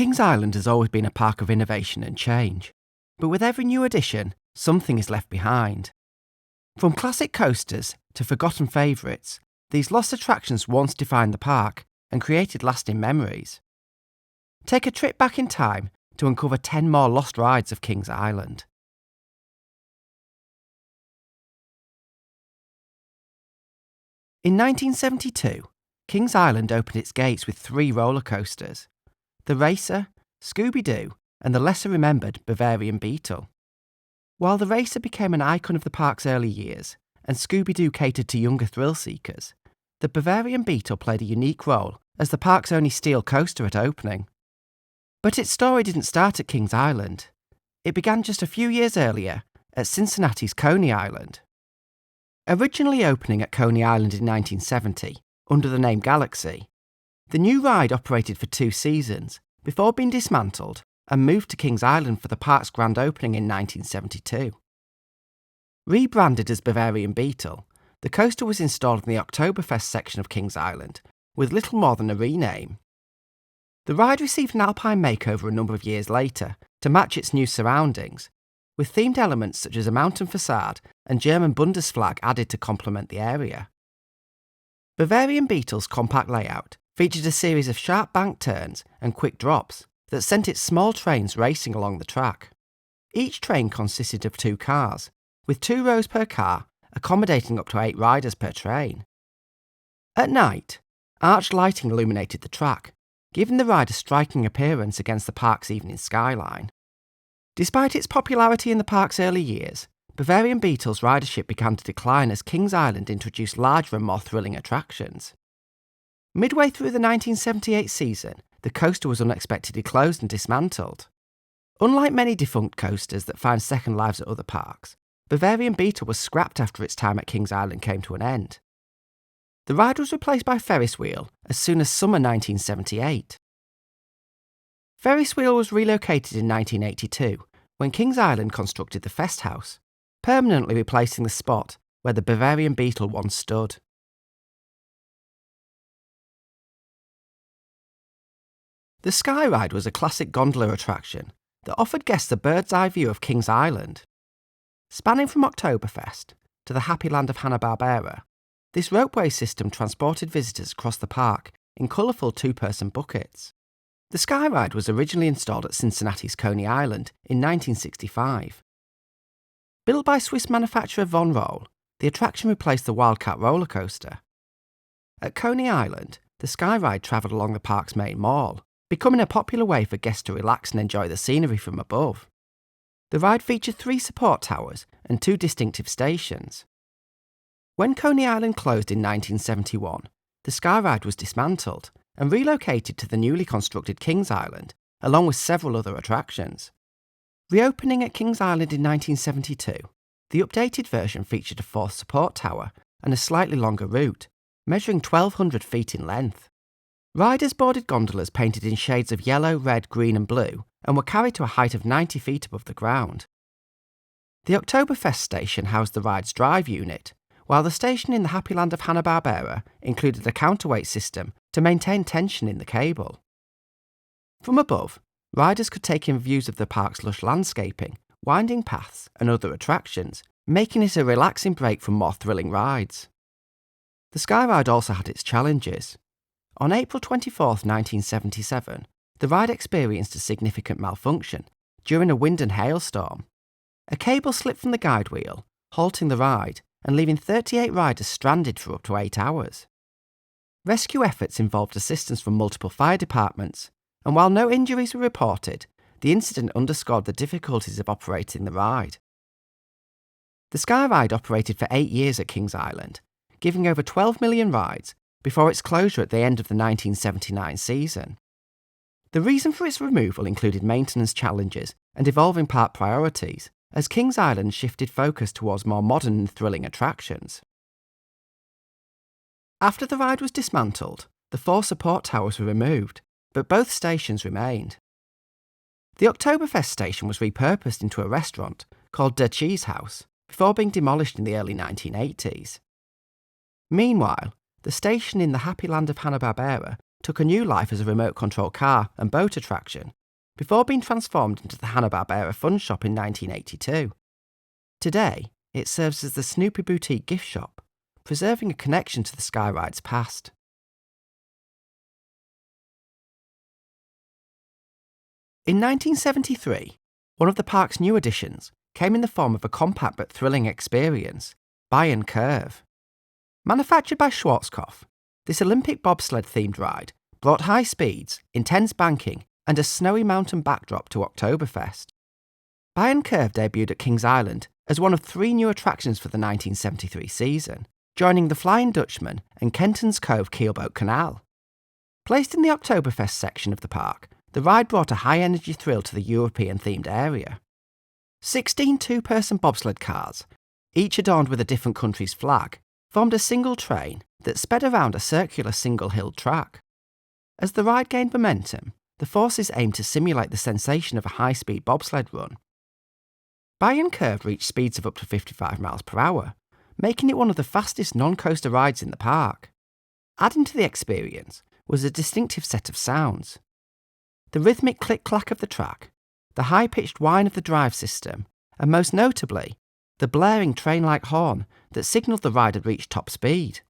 Kings Island has always been a park of innovation and change, but with every new addition, something is left behind. From classic coasters to forgotten favourites, these lost attractions once defined the park and created lasting memories. Take a trip back in time to uncover 10 more lost rides of Kings Island. In 1972, Kings Island opened its gates with 3 roller coasters: the Racer, Scooby-Doo, and the lesser-remembered Bavarian Beetle. While the Racer became an icon of the park's early years, and Scooby-Doo catered to younger thrill-seekers, the Bavarian Beetle played a unique role as the park's only steel coaster at opening. But its story didn't start at Kings Island. It began just a few years earlier at Cincinnati's Coney Island. Originally opening at Coney Island in 1970, under the name Galaxy, the new ride operated for 2 seasons before being dismantled and moved to Kings Island for the park's grand opening in 1972. Rebranded as Bavarian Beetle, the coaster was installed in the Oktoberfest section of Kings Island, with little more than a rename. The ride received an alpine makeover a number of years later to match its new surroundings, with themed elements such as a mountain facade and German Bundesflag added to complement the area. Bavarian Beetle's compact layout featured a series of sharp bank turns and quick drops that sent its small trains racing along the track. Each train consisted of 2 cars, with 2 rows per car, accommodating up to 8 riders per train. At night, arched lighting illuminated the track, giving the ride a striking appearance against the park's evening skyline. Despite its popularity in the park's early years, Bavarian Beetle's ridership began to decline as Kings Island introduced larger and more thrilling attractions. Midway through the 1978 season, the coaster was unexpectedly closed and dismantled. Unlike many defunct coasters that find second lives at other parks, Bavarian Beetle was scrapped after its time at Kings Island came to an end. The ride was replaced by Ferris Wheel as soon as summer 1978. Ferris Wheel was relocated in 1982 when Kings Island constructed the Fest House, permanently replacing the spot where the Bavarian Beetle once stood. The Sky Ride was a classic gondola attraction that offered guests a bird's-eye view of Kings Island. Spanning from Oktoberfest to the Happy Land of Hanna-Barbera, this ropeway system transported visitors across the park in colourful 2-person buckets. The Sky Ride was originally installed at Cincinnati's Coney Island in 1965. Built by Swiss manufacturer Von Roll, the attraction replaced the Wildcat roller coaster. At Coney Island, the Sky Ride travelled along the park's main mall, becoming a popular way for guests to relax and enjoy the scenery from above. The ride featured 3 support towers and 2 distinctive stations. When Coney Island closed in 1971, the Sky Ride was dismantled and relocated to the newly constructed Kings Island, along with several other attractions. Reopening at Kings Island in 1972, the updated version featured a 4th support tower and a slightly longer route, measuring 1,200 feet in length. Riders boarded gondolas painted in shades of yellow, red, green and blue and were carried to a height of 90 feet above the ground. The Oktoberfest station housed the ride's drive unit, while the station in the Happy Land of Hanna-Barbera included a counterweight system to maintain tension in the cable. From above, riders could take in views of the park's lush landscaping, winding paths and other attractions, making it a relaxing break from more thrilling rides. The Sky Ride also had its challenges. On April 24, 1977, the ride experienced a significant malfunction during a wind and hailstorm. A cable slipped from the guide wheel, halting the ride and leaving 38 riders stranded for up to 8 hours. Rescue efforts involved assistance from multiple fire departments, and while no injuries were reported, the incident underscored the difficulties of operating the ride. The Sky Ride operated for 8 years at Kings Island, giving over 12 million rides before its closure at the end of the 1979 season. The reason for its removal included maintenance challenges and evolving park priorities, as Kings Island shifted focus towards more modern and thrilling attractions. After the ride was dismantled, the 4 support towers were removed, but both stations remained. The Oktoberfest station was repurposed into a restaurant called Der Cheese House before being demolished in the early 1980s. Meanwhile, the station in the Happy Land of Hanna-Barbera took a new life as a remote-control car and boat attraction, before being transformed into the Hanna-Barbera Fun Shop in 1982. Today, it serves as the Snoopy Boutique gift shop, preserving a connection to the Sky Ride's past. In 1973, one of the park's new additions came in the form of a compact but thrilling experience, Bayern Curve. Manufactured by Schwarzkopf, this Olympic bobsled-themed ride brought high speeds, intense banking, and a snowy mountain backdrop to Oktoberfest. Bayern Curve debuted at Kings Island as one of 3 new attractions for the 1973 season, joining the Flying Dutchman and Kenton's Cove Keelboat Canal. Placed in the Oktoberfest section of the park, the ride brought a high-energy thrill to the European-themed area. 16 two-person bobsled cars, each adorned with a different country's flag, formed a single train that sped around a circular single-hilled track. As the ride gained momentum, the forces aimed to simulate the sensation of a high-speed bobsled run. Bayern Curve reached speeds of up to 55 miles per hour, making it one of the fastest non-coaster rides in the park. Adding to the experience was a distinctive set of sounds. The rhythmic click-clack of the track, the high-pitched whine of the drive system, and most notably, the blaring train-like horn that signalled the ride had reached top speed.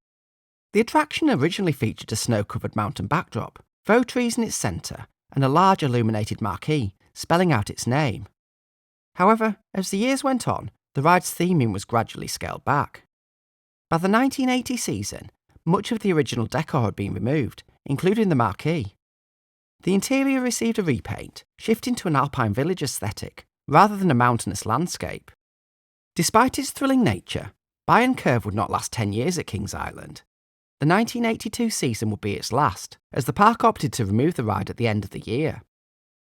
The attraction originally featured a snow-covered mountain backdrop, faux trees in its centre, and a large illuminated marquee spelling out its name. However, as the years went on, the ride's theming was gradually scaled back. By the 1980 season, much of the original decor had been removed, including the marquee. The interior received a repaint, shifting to an alpine village aesthetic rather than a mountainous landscape. Despite its thrilling nature, Bayern Curve would not last 10 years at Kings Island. The 1982 season would be its last, as the park opted to remove the ride at the end of the year.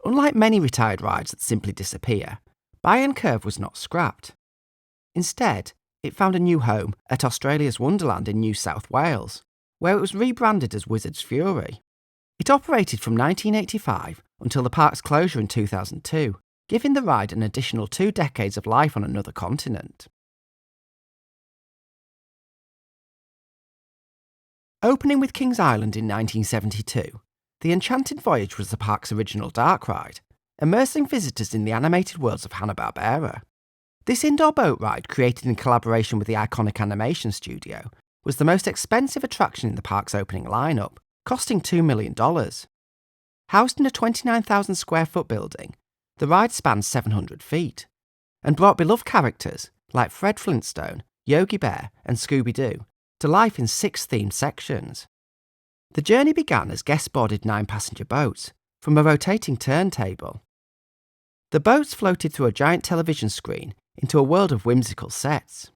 Unlike many retired rides that simply disappear, Bayern Curve was not scrapped. Instead, it found a new home at Australia's Wonderland in New South Wales, where it was rebranded as Wizard's Fury. It operated from 1985 until the park's closure in 2002, giving the ride an additional 2 decades of life on another continent. Opening with Kings Island in 1972, the Enchanted Voyage was the park's original dark ride, immersing visitors in the animated worlds of Hanna-Barbera. This indoor boat ride, created in collaboration with the iconic animation studio, was the most expensive attraction in the park's opening lineup, costing $2 million. Housed in a 29,000 square foot building, the ride spanned 700 feet, and brought beloved characters like Fred Flintstone, Yogi Bear, and Scooby-Doo to life in 6 themed sections. The journey began as guests boarded 9-passenger boats from a rotating turntable. The boats floated through a giant television screen into a world of whimsical sets.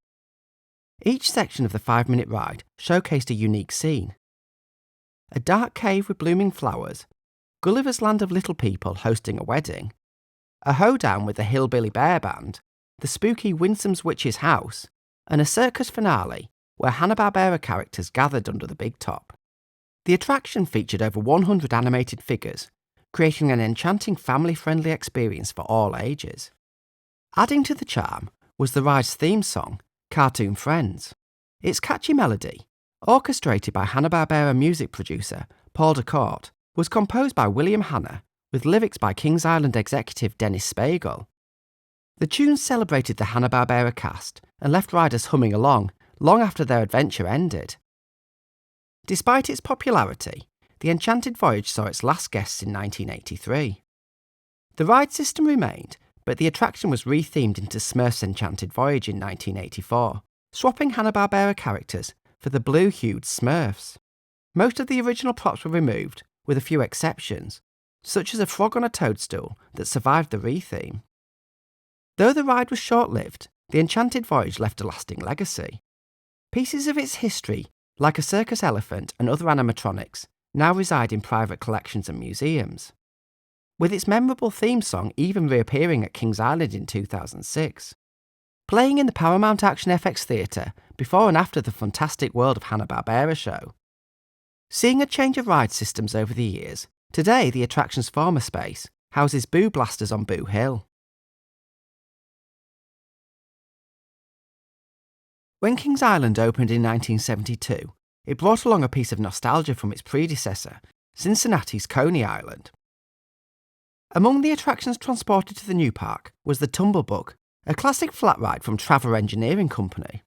Each section of the 5-minute ride showcased a unique scene. A dark cave with blooming flowers, Gulliver's Land of Little People hosting a wedding, a hoedown with the Hillbilly Bear Band, the spooky Winsome's Witch's House, and a circus finale where Hanna-Barbera characters gathered under the big top. The attraction featured over 100 animated figures, creating an enchanting family-friendly experience for all ages. Adding to the charm was the ride's theme song, Cartoon Friends. Its catchy melody, orchestrated by Hanna-Barbera music producer Paul DeCourt, was composed by William Hanna with lyrics by Kings Island executive Dennis Spiegel. The tunes celebrated the Hanna-Barbera cast and left riders humming along long after their adventure ended. Despite its popularity, the Enchanted Voyage saw its last guests in 1983. The ride system remained, but the attraction was rethemed into Smurfs Enchanted Voyage in 1984, swapping Hanna-Barbera characters for the blue-hued Smurfs. Most of the original props were removed, with a few exceptions, such as a frog on a toadstool that survived the retheme. Though the ride was short-lived, the Enchanted Voyage left a lasting legacy. Pieces of its history, like a circus elephant and other animatronics, now reside in private collections and museums, with its memorable theme song even reappearing at Kings Island in 2006. Playing in the Paramount Action FX Theatre before and after the Fantastic World of Hanna-Barbera show. Seeing a change of ride systems over the years, today the attraction's former space houses Boo Blasters on Boo Hill. When Kings Island opened in 1972, it brought along a piece of nostalgia from its predecessor, Cincinnati's Coney Island. Among the attractions transported to the new park was the Tumblebug, a classic flat ride from Traver Engineering Company.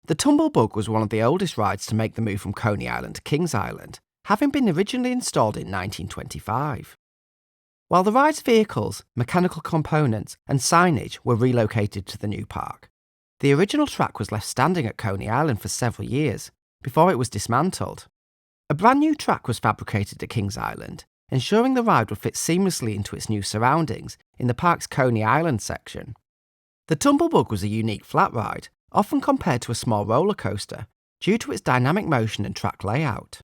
The Tumblebug was one of the oldest rides to make the move from Coney Island to Kings Island, having been originally installed in 1925. While the ride's vehicles, mechanical components and signage were relocated to the new park, the original track was left standing at Coney Island for several years before it was dismantled. A brand new track was fabricated at Kings Island, ensuring the ride would fit seamlessly into its new surroundings in the park's Coney Island section. The Tumblebug was a unique flat ride, often compared to a small roller coaster, due to its dynamic motion and track layout.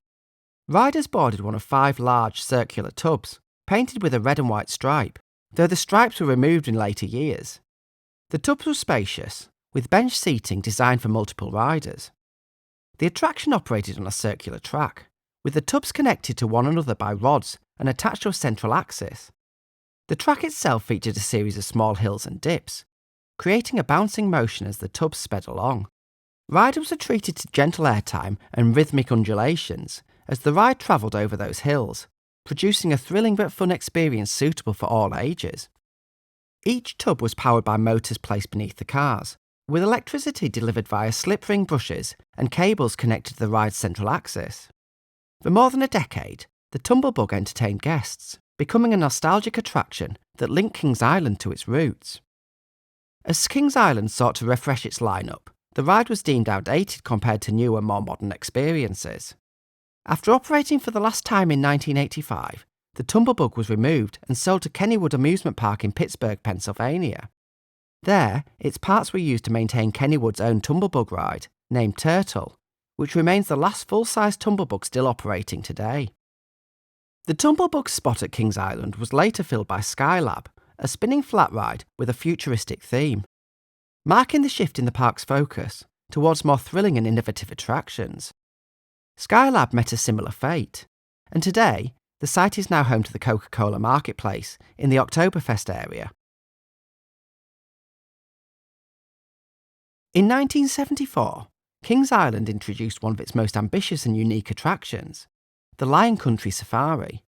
Riders boarded one of 5 large circular tubs, painted with a red and white stripe, though the stripes were removed in later years. The tubs were spacious, with bench seating designed for multiple riders. The attraction operated on a circular track, with the tubs connected to one another by rods and attached to a central axis. The track itself featured a series of small hills and dips, creating a bouncing motion as the tubs sped along. Riders were treated to gentle airtime and rhythmic undulations as the ride travelled over those hills, producing a thrilling but fun experience suitable for all ages. Each tub was powered by motors placed beneath the cars, with electricity delivered via slip ring brushes and cables connected to the ride's central axis. For more than a decade, the Tumblebug entertained guests, becoming a nostalgic attraction that linked Kings Island to its roots. As Kings Island sought to refresh its lineup, the ride was deemed outdated compared to newer, more modern experiences. After operating for the last time in 1985, the Tumblebug was removed and sold to Kennywood Amusement Park in Pittsburgh, Pennsylvania. There, its parts were used to maintain Kennywood's own Tumblebug ride, named Turtle, which remains the last full-size Tumblebug still operating today. The Tumblebug's spot at Kings Island was later filled by Skylab, a spinning flat ride with a futuristic theme, marking the shift in the park's focus towards more thrilling and innovative attractions. Skylab met a similar fate, and today, the site is now home to the Coca-Cola Marketplace in the Oktoberfest area. In 1974, Kings Island introduced one of its most ambitious and unique attractions, the Lion Country Safari.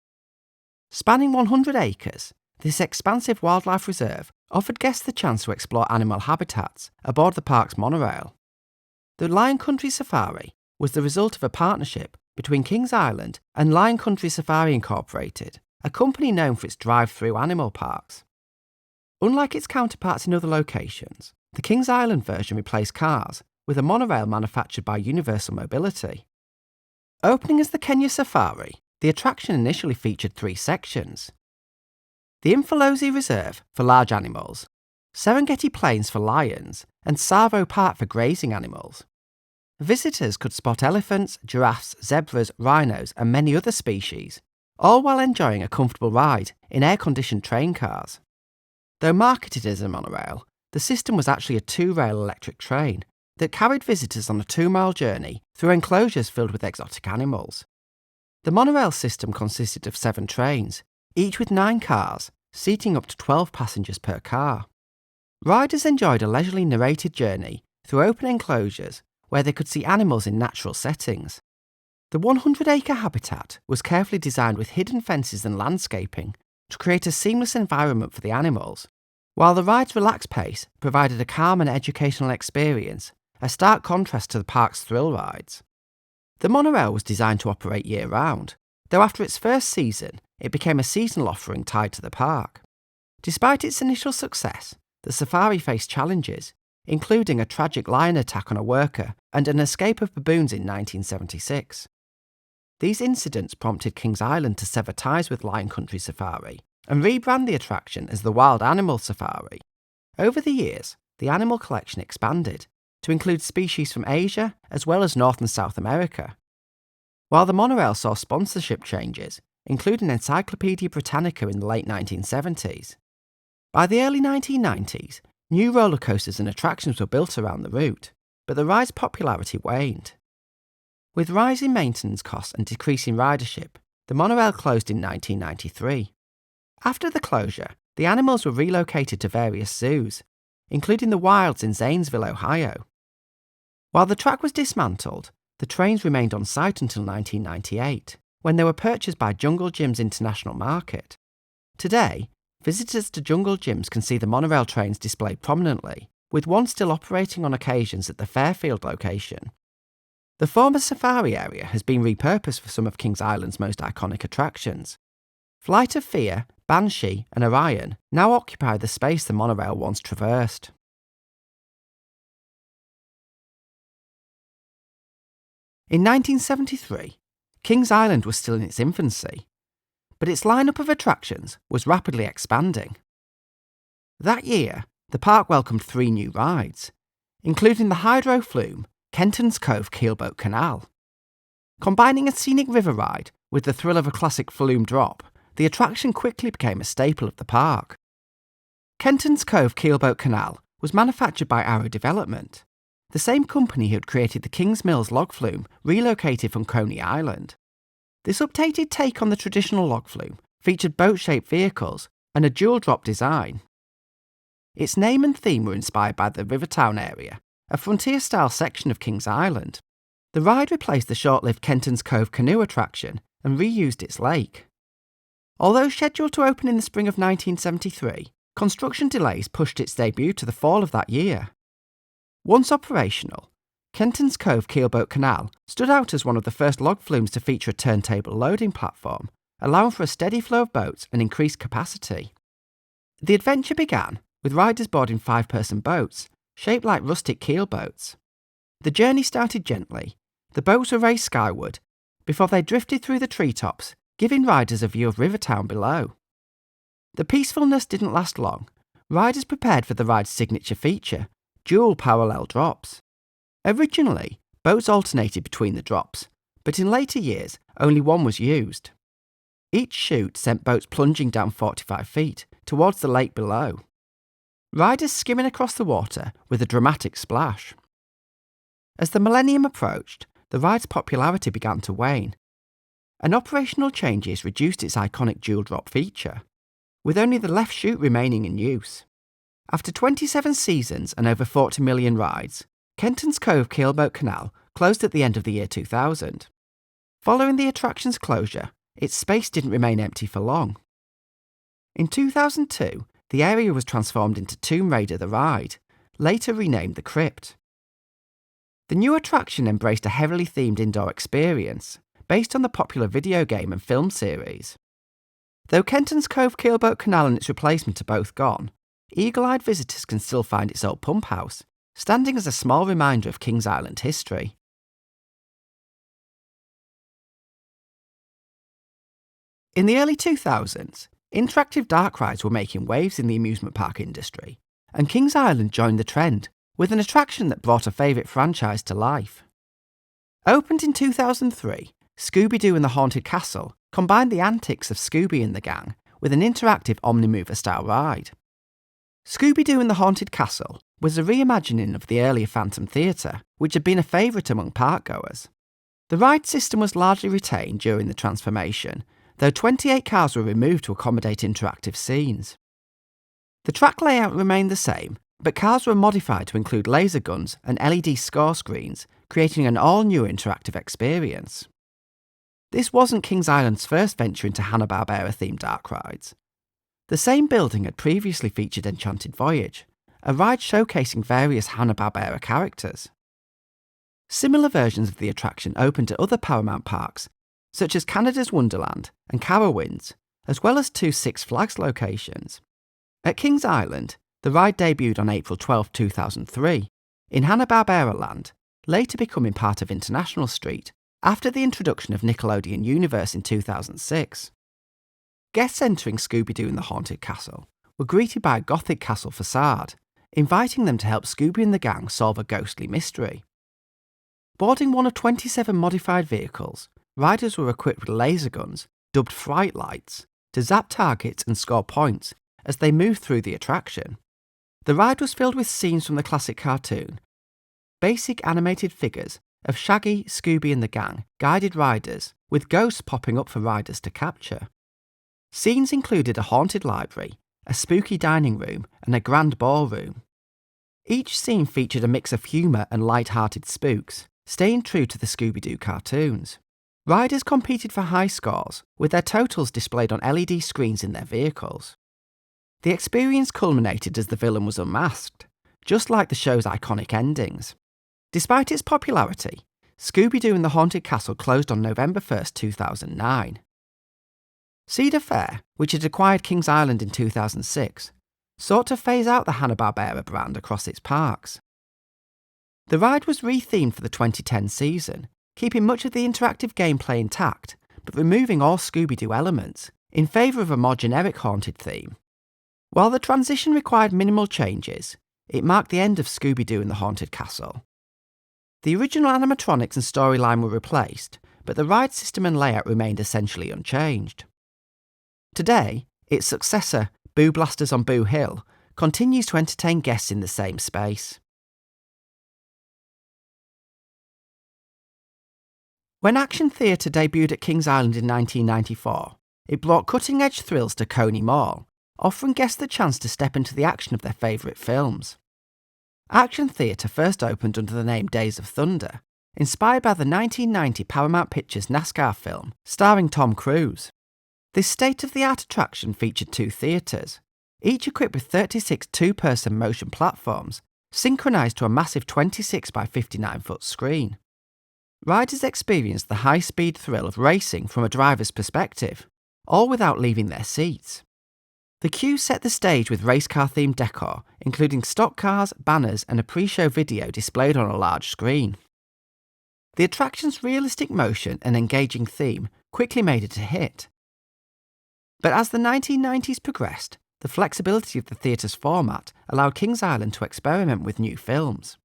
Spanning 100 acres, this expansive wildlife reserve offered guests the chance to explore animal habitats aboard the park's monorail. The Lion Country Safari was the result of a partnership between Kings Island and Lion Country Safari Incorporated, a company known for its drive-through animal parks. Unlike its counterparts in other locations, the Kings Island version replaced cars with a monorail manufactured by Universal Mobility. Opening as the Kenya Safari, the attraction initially featured 3 sections: the Imfolozi Reserve for large animals, Serengeti Plains for lions, and Tsavo Park for grazing animals. Visitors could spot elephants, giraffes, zebras, rhinos, and many other species, all while enjoying a comfortable ride in air-conditioned train cars. Though marketed as a monorail, the system was actually a 2-rail electric train that carried visitors on a 2-mile journey through enclosures filled with exotic animals. The monorail system consisted of 7 trains, each with 9 cars, seating up to 12 passengers per car. Riders enjoyed a leisurely narrated journey through open enclosures where they could see animals in natural settings. The 100-acre habitat was carefully designed with hidden fences and landscaping to create a seamless environment for the animals, while the ride's relaxed pace provided a calm and educational experience, a stark contrast to the park's thrill rides. The monorail was designed to operate year-round, though after its first season, it became a seasonal offering tied to the park. Despite its initial success, the safari faced challenges, including a tragic lion attack on a worker and an escape of baboons in 1976. These incidents prompted Kings Island to sever ties with Lion Country Safari and rebrand the attraction as the Wild Animal Safari. Over the years, the animal collection expanded to include species from Asia as well as North and South America. While the monorail saw sponsorship changes, including Encyclopaedia Britannica in the late 1970s. By the early 1990s, new roller coasters and attractions were built around the route, but the ride's popularity waned. With rising maintenance costs and decreasing ridership, the monorail closed in 1993. After the closure, the animals were relocated to various zoos, including the Wilds in Zanesville, Ohio. While the track was dismantled, the trains remained on site until 1998, when they were purchased by Jungle Gyms International Market. Today, visitors to Jungle Gyms can see the monorail trains displayed prominently, with one still operating on occasions at the Fairfield location. The former safari area has been repurposed for some of Kings Island's most iconic attractions. Flight of Fear, Banshee and Orion now occupy the space the monorail once traversed. In 1973, Kings Island was still in its infancy, but its lineup of attractions was rapidly expanding. That year, the park welcomed 3 new rides, including the Hydro Flume Kenton's Cove Keelboat Canal. Combining a scenic river ride with the thrill of a classic flume drop, the attraction quickly became a staple of the park. Kenton's Cove Keelboat Canal was manufactured by Arrow Development, the same company who had created the Kings Mills log flume relocated from Coney Island. This updated take on the traditional log flume featured boat-shaped vehicles and a dual-drop design. Its name and theme were inspired by the Rivertown area, a frontier-style section of Kings Island. The ride replaced the short-lived Kenton's Cove canoe attraction and reused its lake. Although scheduled to open in the spring of 1973, construction delays pushed its debut to the fall of that year. Once operational, Kenton's Cove Keelboat Canal stood out as one of the first log flumes to feature a turntable loading platform, allowing for a steady flow of boats and increased capacity. The adventure began with riders boarding 5-person boats, shaped like rustic keelboats. The journey started gently. The boats were raised skyward before they drifted through the treetops, giving riders a view of Rivertown below. The peacefulness didn't last long. Riders prepared for the ride's signature feature, dual parallel drops. Originally, boats alternated between the drops, but in later years, only one was used. Each chute sent boats plunging down 45 feet towards the lake below. Riders skimming across the water with a dramatic splash. As the millennium approached, the ride's popularity began to wane, and operational changes reduced its iconic dual-drop feature, with only the left chute remaining in use. After 27 seasons and over 40 million rides, Kenton's Cove Keelboat Canal closed at the end of the year 2000. Following the attraction's closure, its space didn't remain empty for long. In 2002, the area was transformed into Tomb Raider the Ride, later renamed The Crypt. The new attraction embraced a heavily themed indoor experience, based on the popular video game and film series. Though Kenton's Cove Keelboat Canal and its replacement are both gone, eagle-eyed visitors can still find its old pump house, standing as a small reminder of Kings Island history. In the early 2000s, interactive dark rides were making waves in the amusement park industry, and Kings Island joined the trend with an attraction that brought a favourite franchise to life. Opened in 2003, Scooby-Doo and the Haunted Castle combined the antics of Scooby and the gang with an interactive Omnimover-style ride. Scooby-Doo and the Haunted Castle was a reimagining of the earlier Phantom Theatre, which had been a favourite among parkgoers. The ride system was largely retained during the transformation, though 28 cars were removed to accommodate interactive scenes. The track layout remained the same, but cars were modified to include laser guns and LED score screens, creating an all-new interactive experience. This wasn't Kings Island's first venture into Hanna-Barbera-themed dark rides. The same building had previously featured Enchanted Voyage, a ride showcasing various Hanna-Barbera characters. Similar versions of the attraction opened at other Paramount parks, such as Canada's Wonderland and Carowinds, as well as 2 Six Flags locations. At Kings Island, the ride debuted on April 12, 2003, in Hanna-Barbera Land, later becoming part of International Street, after the introduction of Nickelodeon Universe in 2006. Guests entering Scooby-Doo and the Haunted Castle were greeted by a gothic castle facade, inviting them to help Scooby and the gang solve a ghostly mystery. Boarding one of 27 modified vehicles, riders were equipped with laser guns, dubbed Fright Lights, to zap targets and score points as they moved through the attraction. The ride was filled with scenes from the classic cartoon. Basic animated figures of Shaggy, Scooby and the gang guided riders, with ghosts popping up for riders to capture. Scenes included a haunted library, a spooky dining room and a grand ballroom. Each scene featured a mix of humour and light-hearted spooks, staying true to the Scooby-Doo cartoons. Riders competed for high scores, with their totals displayed on LED screens in their vehicles. The experience culminated as the villain was unmasked, just like the show's iconic endings. Despite its popularity, Scooby-Doo and the Haunted Castle closed on November 1st, 2009. Cedar Fair, which had acquired Kings Island in 2006, sought to phase out the Hanna-Barbera brand across its parks. The ride was re-themed for the 2010 season, keeping much of the interactive gameplay intact, but removing all Scooby-Doo elements, in favour of a more generic haunted theme. While the transition required minimal changes, it marked the end of Scooby-Doo and the Haunted Castle. The original animatronics and storyline were replaced, but the ride system and layout remained essentially unchanged. Today, its successor, Boo Blasters on Boo Hill, continues to entertain guests in the same space. When Action Theatre debuted at Kings Island in 1994, it brought cutting-edge thrills to Coney Mall, offering guests the chance to step into the action of their favourite films. Action Theatre first opened under the name Days of Thunder, inspired by the 1990 Paramount Pictures NASCAR film starring Tom Cruise. This state-of-the-art attraction featured 2 theatres, each equipped with 36 two-person motion platforms, synchronised to a massive 26 by 59-foot screen. Riders experienced the high-speed thrill of racing from a driver's perspective, all without leaving their seats. The queue set the stage with race car-themed decor, including stock cars, banners, and a pre-show video displayed on a large screen. The attraction's realistic motion and engaging theme quickly made it a hit. But as the 1990s progressed, the flexibility of the theatre's format allowed Kings Island to experiment with new films.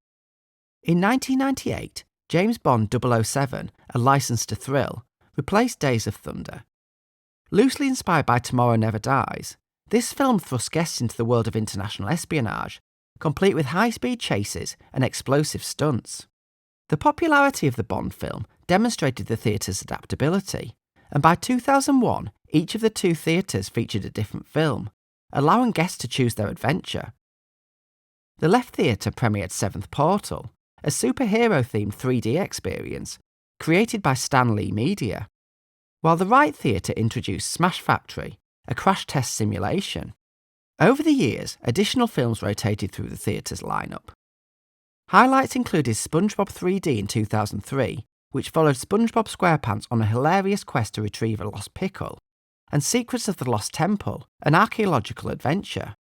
In 1998, James Bond 007, A License to Thrill, replaced Days of Thunder. Loosely inspired by Tomorrow Never Dies, this film thrust guests into the world of international espionage, complete with high-speed chases and explosive stunts. The popularity of the Bond film demonstrated the theatre's adaptability, and by 2001, each of the 2 theatres featured a different film, allowing guests to choose their adventure. The Left Theatre premiered Seventh Portal, a superhero-themed 3D experience created by Stan Lee Media, while the Right Theatre introduced Smash Factory, a crash test simulation. Over the years, additional films rotated through the theatre's lineup. Highlights included SpongeBob 3D in 2003, which followed SpongeBob SquarePants on a hilarious quest to retrieve a lost pickle, and Secrets of the Lost Temple, an archaeological adventure.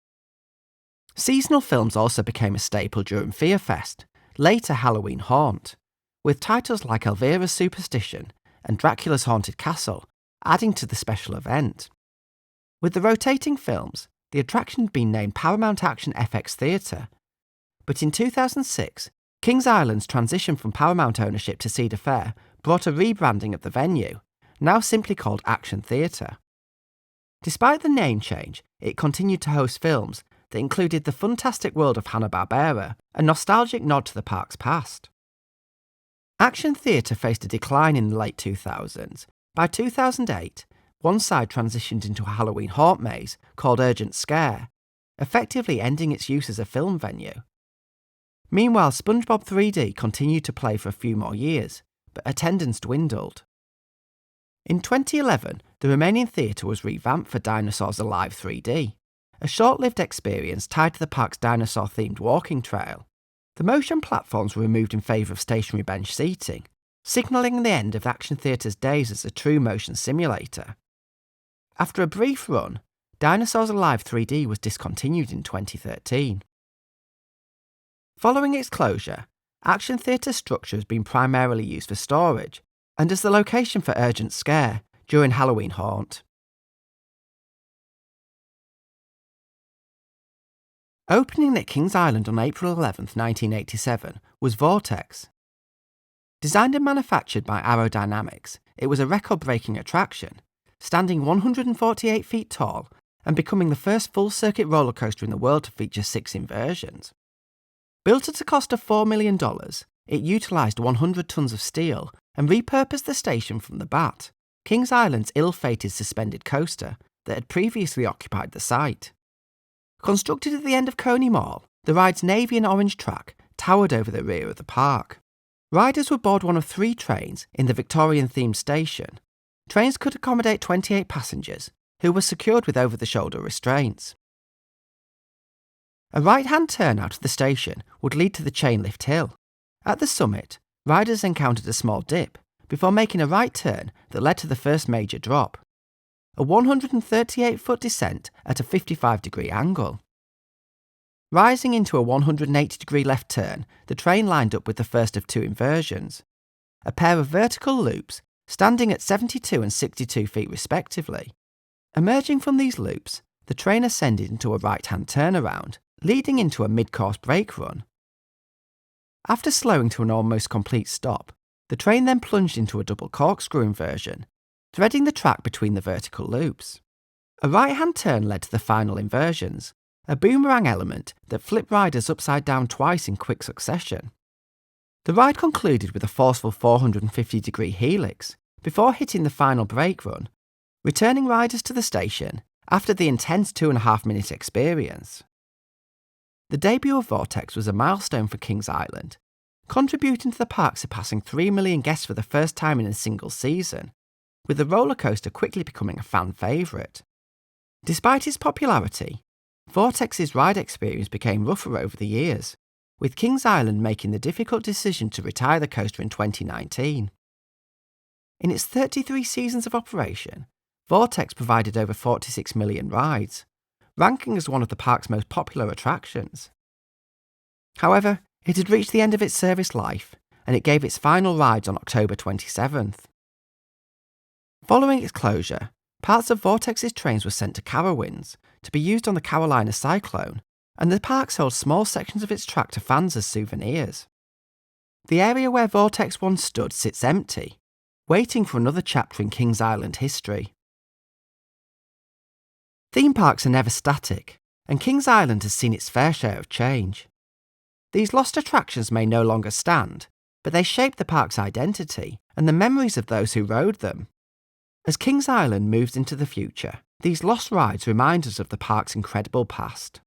Seasonal films also became a staple during Fear Fest, later Halloween Haunt, with titles like Elvira's Superstition and Dracula's Haunted Castle adding to the special event. With the rotating films, the attraction had been named Paramount Action FX Theatre, but in 2006, Kings Island's transition from Paramount ownership to Cedar Fair brought a rebranding of the venue, now simply called Action Theatre. Despite the name change, it continued to host films that included the fantastic world of Hanna-Barbera, a nostalgic nod to the park's past. Action Theatre faced a decline in the late 2000s. By 2008, one side transitioned into a Halloween haunt maze called Urgent Scare, effectively ending its use as a film venue. Meanwhile, SpongeBob 3D continued to play for a few more years, but attendance dwindled. In 2011, the remaining theatre was revamped for Dinosaurs Alive 3D, a short-lived experience tied to the park's dinosaur-themed walking trail. The motion platforms were removed in favour of stationary bench seating, signalling the end of Action Theatre's days as a true motion simulator. After a brief run, Dinosaurs Alive 3D was discontinued in 2013. Following its closure, Action Theatre's structure has been primarily used for storage, and as the location for Urgent Scare during Halloween Haunt. Opening at Kings Island on April 11, 1987, was Vortex. Designed and manufactured by Aerodynamics, it was a record-breaking attraction, standing 148 feet tall and becoming the first full-circuit roller coaster in the world to feature 6 inversions. Built at a cost of $4 million, it utilised 100 tons of steel and repurposed the station from the Bat, Kings Island's ill-fated suspended coaster that had previously occupied the site. Constructed at the end of Coney Mall, the ride's navy and orange track towered over the rear of the park. Riders would board one of 3 trains in the Victorian-themed station. Trains could accommodate 28 passengers, who were secured with over-the-shoulder restraints. A right-hand turn out of the station would lead to the Chainlift Hill. At the summit, riders encountered a small dip before making a right turn that led to the first major drop. A 138-foot descent at a 55-degree angle. Rising into a 180-degree left turn, the train lined up with the first of 2 inversions. A pair of vertical loops, standing at 72 and 62 feet respectively. Emerging from these loops, the train ascended into a right-hand turnaround, leading into a mid-course brake run. After slowing to an almost complete stop, the train then plunged into a double corkscrew inversion, threading the track between the vertical loops. A right-hand turn led to the final inversions, a boomerang element that flipped riders upside down twice in quick succession. The ride concluded with a forceful 450-degree helix before hitting the final brake run, returning riders to the station after the intense 2.5-minute experience. The debut of Vortex was a milestone for Kings Island, contributing to the park surpassing 3 million guests for the first time in a single season, with the roller coaster quickly becoming a fan favourite. Despite its popularity, Vortex's ride experience became rougher over the years, with Kings Island making the difficult decision to retire the coaster in 2019. In its 33 seasons of operation, Vortex provided over 46 million rides, ranking as one of the park's most popular attractions. However, it had reached the end of its service life, and it gave its final rides on October 27th. Following its closure, parts of Vortex's trains were sent to Carowinds to be used on the Carolina Cyclone, and the park sold small sections of its track to fans as souvenirs. The area where Vortex once stood sits empty, waiting for another chapter in Kings Island history. Theme parks are never static, and Kings Island has seen its fair share of change. These lost attractions may no longer stand, but they shape the park's identity and the memories of those who rode them. As Kings Island moves into the future, these lost rides remind us of the park's incredible past.